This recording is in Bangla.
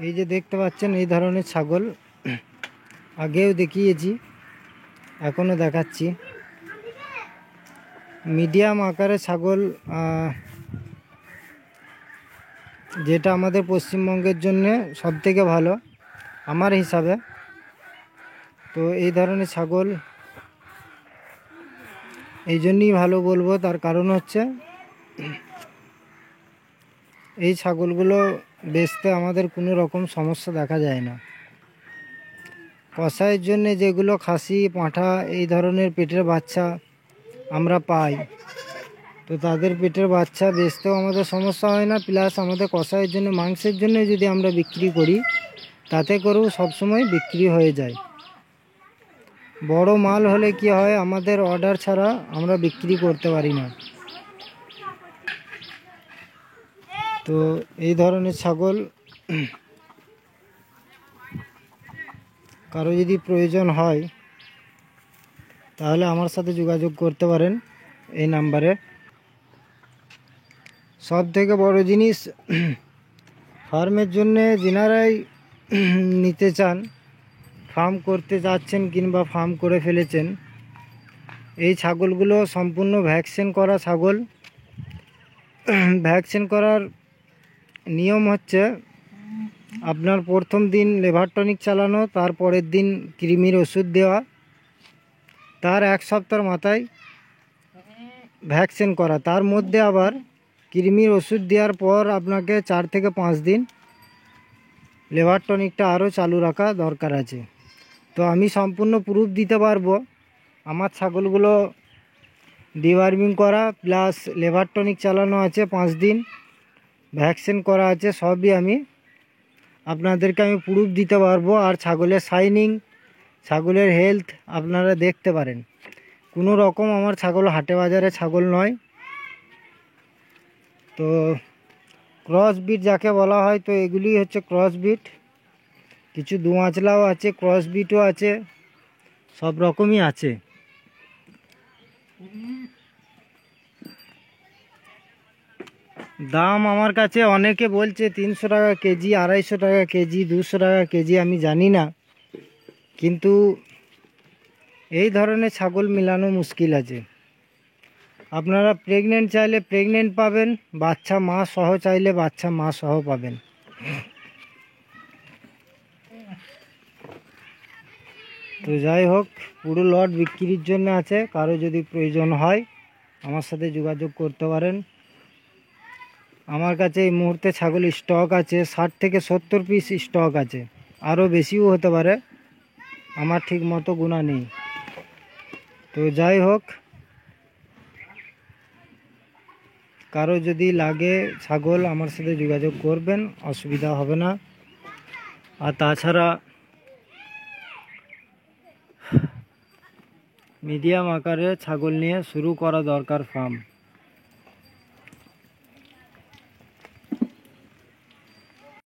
এই যে দেখতে পাচ্ছেন এই ধরনের ছাগল আগেও দেখিয়েছি, এখনও দেখাচ্ছি। মিডিয়াম আকারের ছাগল যেটা আমাদের পশ্চিমবঙ্গের জন্য সবথেকে ভালো আমার হিসাবে। তো এই ধরনের ছাগল এই জন্যই ভালো বলবো, তার কারণ হচ্ছে এই ছাগলগুলো বেচতে আমাদের কোনো রকম সমস্যা দেখা যায় না। কষাইয়ের জন্য যেগুলো খাসি পাঁঠা এই ধরনের পেটের বাচ্চা আমরা পাই, তো তাদের পেটের বাচ্চা বেচতেও আমাদের সমস্যা হয় না, প্লাস আমাদের কষাইয়ের জন্য মাংসের জন্য যদি আমরা বিক্রি করি তাতে করেও সবসময় বিক্রি হয়ে যায়। বড় মাল হলে কি হয়, আমাদের অর্ডার ছাড়া আমরা বিক্রি করতে পারি না। তো এই ধরনের ছাগল কারো যদি প্রয়োজন হয় তাহলে আমার সাথে যোগাযোগ করতে পারেন এই নাম্বারে। সব থেকে বড় জিনিস ফার্মের জন্যে যেনারাই নিতে চান, ফার্ম করতে যাচ্ছেন কিংবা ফার্ম করে ফেলেছেন, এই ছাগলগুলো সম্পূর্ণ ভ্যাকসিন করা ছাগল। ভ্যাকসিন করার নিয়ম হচ্ছে আপনার প্রথম দিন লিভার টনিক চালানো, তারপরের দিন কৃমির ওষুধ দেওয়া, তার এক সপ্তাহের মাথায় ভ্যাকসিন করা, তার মধ্যে আবার কৃমির ওষুধ দেওয়ার পর আপনাকে 4 থেকে 5 দিন লিভার টনিকটা আরও চালু রাখা দরকার আছে। তো আমি সম্পূর্ণ প্রুফ দিতে পারবো আমার ছাগলগুলো ডিওয়ার্মিং করা প্লাস লিভার টনিক চালানো আছে 5 দিন, ভ্যাকসিন করা আছে, সবই আমি আপনাদেরকে প্রুফ দিতে পারবো। আর ছাগলের শাইনিং, ছাগলের হেলথ আপনারা দেখতে পারেন। কোনো রকম আমার ছাগল হাটে বাজারে ছাগল নয়। তো ক্রস বিট যাকে বলা হয়, তো এগুলি হচ্ছে ক্রস বিট। কিছু দুয়াঁচলাও আছে, ক্রস বিটও আছে, সব রকমই আছে। দাম আমার কাছে অনেকে বলছে 300 টাকা কেজি, 250 টাকা কেজি, 200 টাকা কেজি, আমি জানি না, কিন্তু এই ধরনের ছাগল মিলানো মুশকিল আছে। আপনারা প্রেগনেন্ট চাইলে প্রেগনেন্ট পাবেন, বাচ্চা মা সহ চাইলে বাচ্চা মা সহ পাবেন। তো যাই হোক, পুরো লট বিক্রির জন্য আছে, কারো যদি প্রয়োজন হয় আমার সাথে যোগাযোগ করতে পারেন। আমার কাছে এই মুহূর্তে ছাগল স্টক আছে 60 থেকে 70 পিস স্টক আছে, আরও বেশিও হতে পারে, আমার ঠিক মতো গুণা নেই। তো যাই হোক, কারো যদি লাগে ছাগল আমার সাথে যোগাযোগ করবেন, অসুবিধা হবে না। আর তাছাড়া মিডিয়াম আকারে ছাগল নিয়ে শুরু করা দরকার ফার্ম।